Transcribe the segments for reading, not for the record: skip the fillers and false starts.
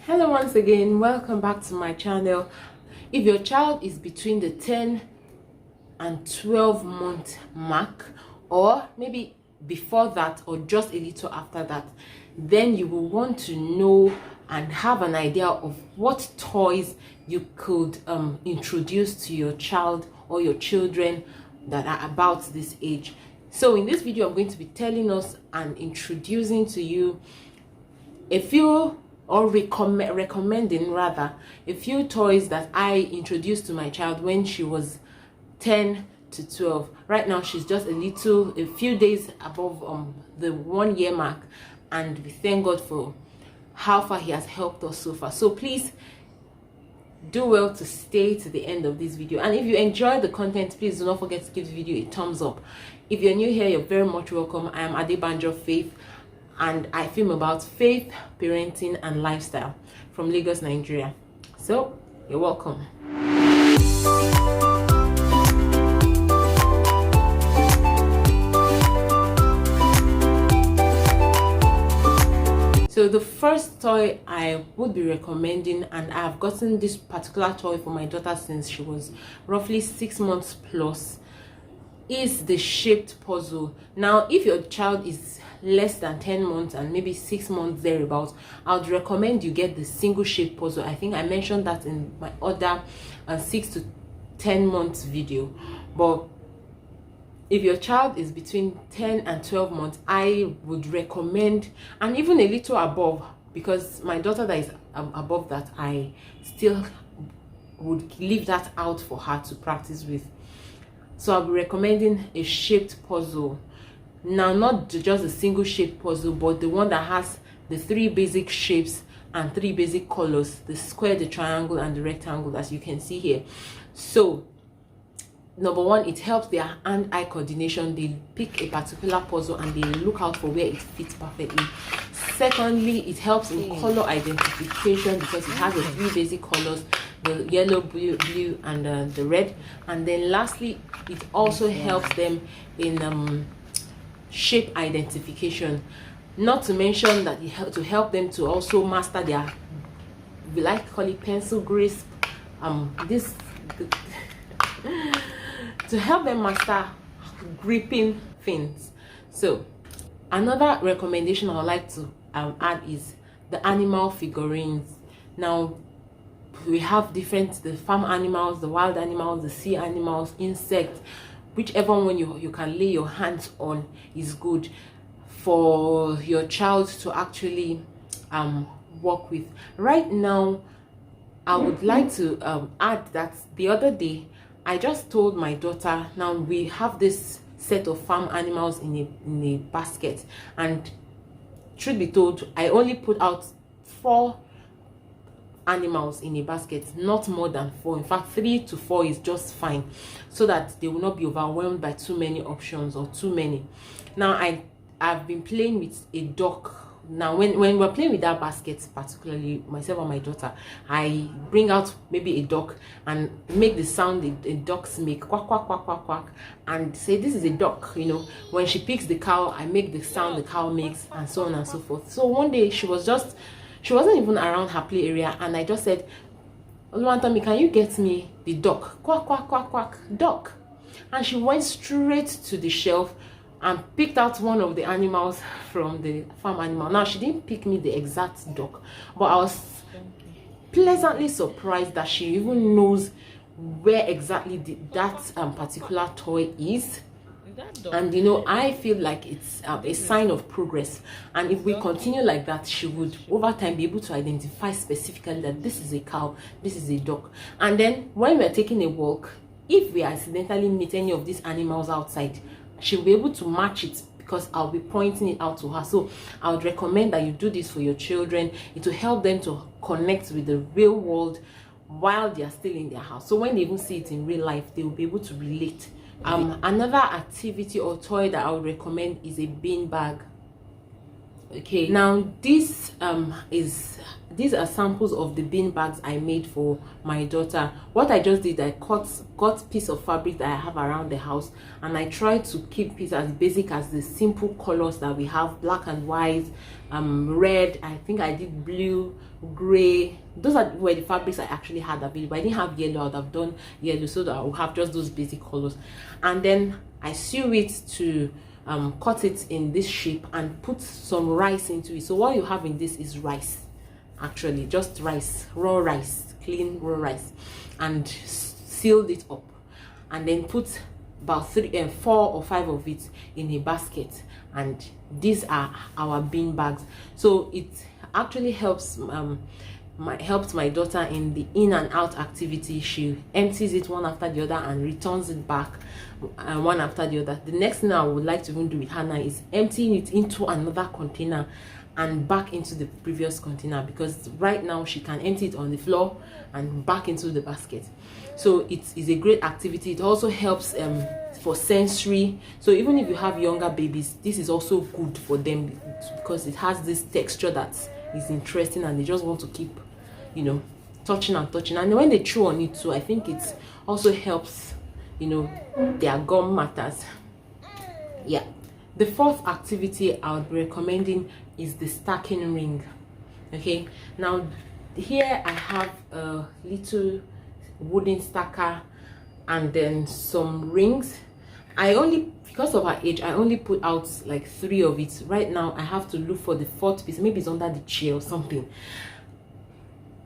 Hello once again, welcome back to my channel. If your child is between the 10 and 12-month mark, or maybe before that or just a little after that, then you will want to know and have an idea of what toys you could introduce to your child or your children that are about this age. So in this video, I'm going to be telling us and introducing to you a few, or recommending rather, a few toys that I introduced to my child when she was 10 to 12. Right now she's just a few days above the 1 year mark, and we thank God for how far he has helped us so far. So please do well to stay to the end of this video, and if you enjoy the content, please do not forget to give the video a thumbs up. If you're new here, you're very much welcome. I am Adebanjo Faith, and I film about faith, parenting, and lifestyle from Lagos, Nigeria. So you're welcome. So the first toy I would be recommending, and I've gotten this particular toy for my daughter since she was roughly 6 months plus, is the shaped puzzle. Now, if your child is less than 10 months and maybe 6 months thereabouts, I would recommend you get the single shaped puzzle. I think I mentioned that in my other 6 to 10 months video. But if your child is between 10 and 12 months, I would recommend, and even a little above, because my daughter that is above that, I still would leave that out for her to practice with. So I'll be recommending a shaped puzzle. Now, not just a single shaped puzzle, but the one that has the 3 basic shapes and 3 basic colors: the square, the triangle, and the rectangle, as you can see here. So number one, it helps their hand-eye coordination. They pick a particular puzzle and they look out for where it fits perfectly. Secondly, it helps in color identification because it has the 3 basic colors: the yellow, blue, and the red. And then lastly, it also helps them in shape identification. Not to mention that to help them to also master their, we like to call it pencil grasp, to help them master gripping things. So another recommendation I would like to add is the animal figurines. Now, we have the farm animals, the wild animals, the sea animals, insects. Whichever one you can lay your hands on is good for your child to actually work with. Right now, I would like to add that the other day I just told my daughter, now we have this set of farm animals in a basket, and truth be told, I only put out 4 animals in a basket, not more than 4. In fact, 3 to 4 is just fine, so that they will not be overwhelmed by too many options or too many. Now, I've been playing with a duck. Now, when we're playing with that basket, particularly myself and my daughter, I bring out maybe a duck and make the sound a ducks make, quack quack quack quack quack, and say this is a duck. You know, when she picks the cow, I make the sound the cow makes, and so on and so forth. So one day she wasn't even around her play area, and I just said, Oluwatomi, can you get me the duck? Quack quack quack quack, duck. And she went straight to the shelf and picked out one of the animals from the farm animal. Now, she didn't pick me the exact duck, but I was pleasantly surprised that she even knows where exactly that particular toy is. And you know, I feel like it's a sign of progress, and if we continue like that, she would over time be able to identify specifically that this is a cow, this is a duck. And then when we're taking a walk, if we accidentally meet any of these animals outside, she'll be able to match it because I'll be pointing it out to her. So I would recommend that you do this for your children. It will help them to connect with the real world while they are still in their house. So when they even see it in real life, they will be able to relate. Another activity or toy that I would recommend is a bean bag. Okay, now these are samples of the bean bags I made for my daughter. What I just did, I got piece of fabric that I have around the house, and I tried to keep it as basic as the simple colors that we have: black and white, red. I think I did blue, gray. Those were the fabrics I actually had available. I didn't have yellow. I would have done yellow so that I would have just those basic colors. And then I sew it to cut it in this shape and put some rice into it. So what you have in this is rice, actually just rice, raw rice, clean raw rice, and sealed it up, and then put about 4 or 5 of it in a basket. And these are our bean bags. So it actually helps helped my daughter in the in and out activity. She empties it one after the other and returns it back one after the other. The next thing I would like to even do with her now is emptying it into another container and back into the previous container, because right now she can empty it on the floor and back into the basket. So it is a great activity. It also helps for sensory. So even if you have younger babies, this is also good for them, because it has this texture that is interesting and they just want to keep, you know, touching and touching. And when they chew on it too, I think it also helps, you know, their gum matters. Yeah. The fourth activity I would be recommending is the stacking ring. Okay, now here I have a little wooden stacker and then some rings. I only, because of her age, I only put out like 3 of it. Right now I have to look for the 4th piece. Maybe it's under the chair or something.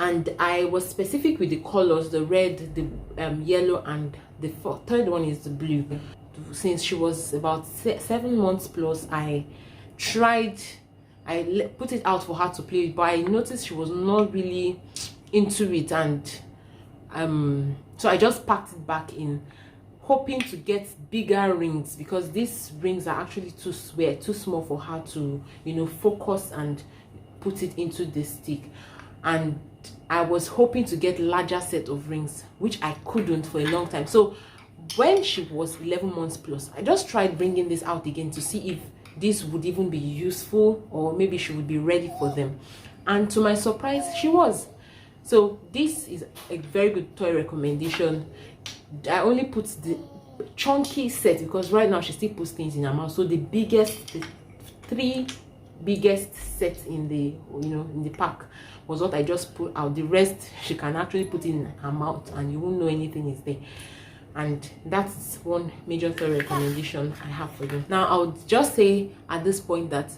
And I was specific with the colors: the red, the yellow, and the 3rd one is the blue. Since she was about 7 months plus, I put it out for her to play with, but I noticed she was not really into it, and so I just packed it back in, hoping to get bigger rings, because these rings are actually too small for her to, you know, focus and put it into the stick. And I was hoping to get larger set of rings, which I couldn't for a long time. So when she was 11 months plus, I just tried bringing this out again to see if this would even be useful, or maybe she would be ready for them. And to my surprise, she was. So this is a very good toy recommendation. I only put the chunky set because right now she still puts things in her mouth. So the 3 biggest sets in the, you know, in the pack was what I just put out. The rest she can actually put in her mouth and you won't know anything is there. And that's one major toy recommendation I have for you. Now I would just say at this point that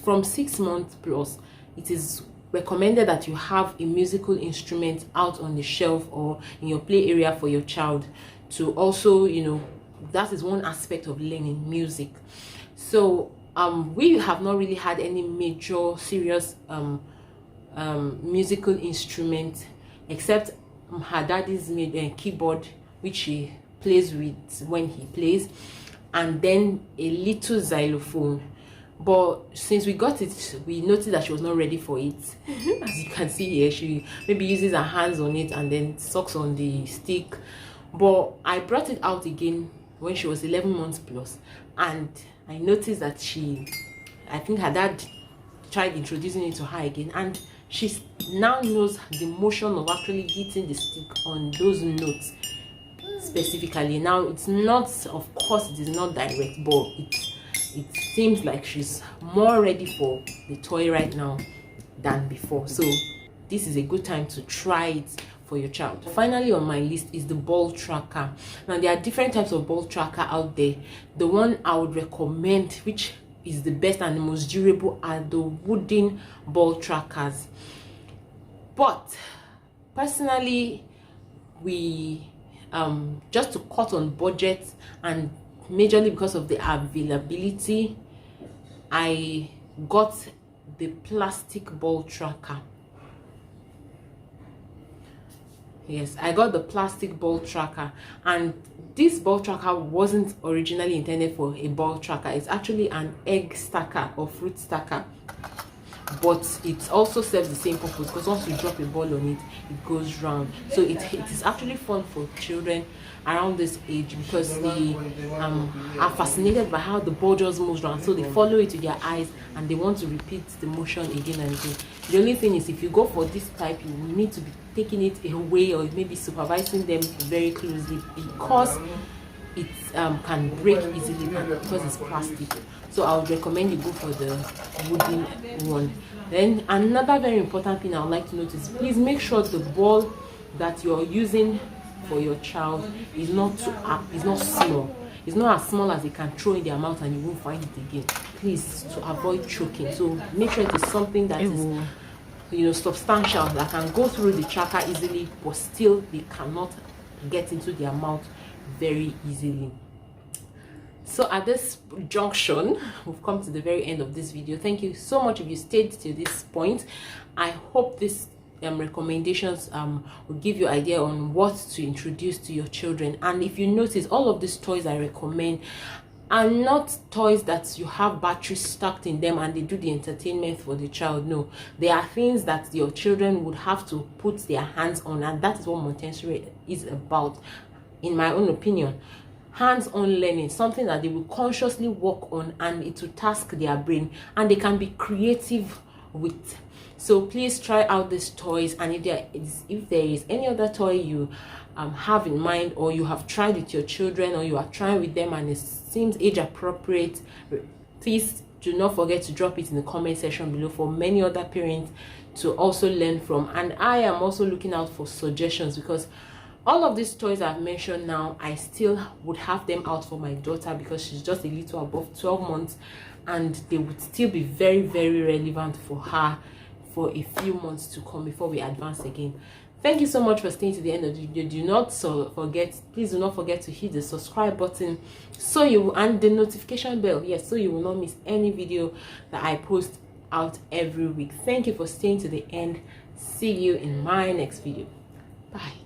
from 6 months plus, it is recommended that you have a musical instrument out on the shelf or in your play area for your child to also, you know, that is one aspect of learning music. So we have not really had any major serious musical instrument, except her daddy's made keyboard, which he plays with when he plays, and then a little xylophone. But since we got it, we noticed that she was not ready for it. As you can see here, she maybe uses her hands on it and then sucks on the stick. But I brought it out again when she was 11 months plus, and I noticed that I think her dad tried introducing it to her again, and she now knows the motion of actually hitting the stick on those notes specifically. Now it's not, of course it is not direct, but it seems like she's more ready for the toy right now than before. So this is a good time to try it for your child. Finally on my list is the ball tracker. Now there are different types of ball tracker out there. The one I would recommend, which is the best and the most durable, are the wooden ball trackers. But personally, we just to cut on budget and majorly because of the availability, I got the plastic ball tracker. Yes, I got the plastic ball tracker, and this ball tracker wasn't originally intended for a ball tracker. It's actually an egg stacker or fruit stacker. but it also serves the same purpose, because once you drop a ball on it, it goes round. So it is actually fun for children around this age, because they are fascinated by how the ball just moves around, so they follow it with their eyes and they want to repeat the motion again and again. The only thing is, if you go for this type, you need to be taking it away or maybe supervising them very closely, because it can break easily because it's plastic. So I would recommend you go for the wooden one. Then another very important thing I would like to notice, please make sure the ball that you're using for your child is not small. It's not as small as they can throw in their mouth and you won't find it again. Please, to avoid choking. So make sure it is something that is substantial, that can go through the tracker easily, but still they cannot get into their mouth very easily. So at this junction, we've come to the very end of this video. Thank you so much if you stayed to this point. I hope this recommendations will give you idea on what to introduce to your children. And if you notice, all of these toys I recommend are not toys that you have batteries stuck in them and they do the entertainment for the child. No, they are things that your children would have to put their hands on, and that is what Montessori is about, in my own opinion. Hands-on learning, something that they will consciously work on, and it will task their brain and they can be creative with. So please try out these toys, and if there is any other toy you have in mind, or you have tried with your children, or you are trying with them and it seems age appropriate, please do not forget to drop it in the comment section below for many other parents to also learn from. And I am also looking out for suggestions, because all of these toys I've mentioned now, I still would have them out for my daughter, because she's just a little above 12 months, and they would still be very, very relevant for her for a few months to come before we advance again. Thank you so much for staying to the end of the video. Please do not forget to hit the subscribe button and the notification bell, yes, so you will not miss any video that I post out every week. Thank you for staying to the end. See you in my next video. Bye.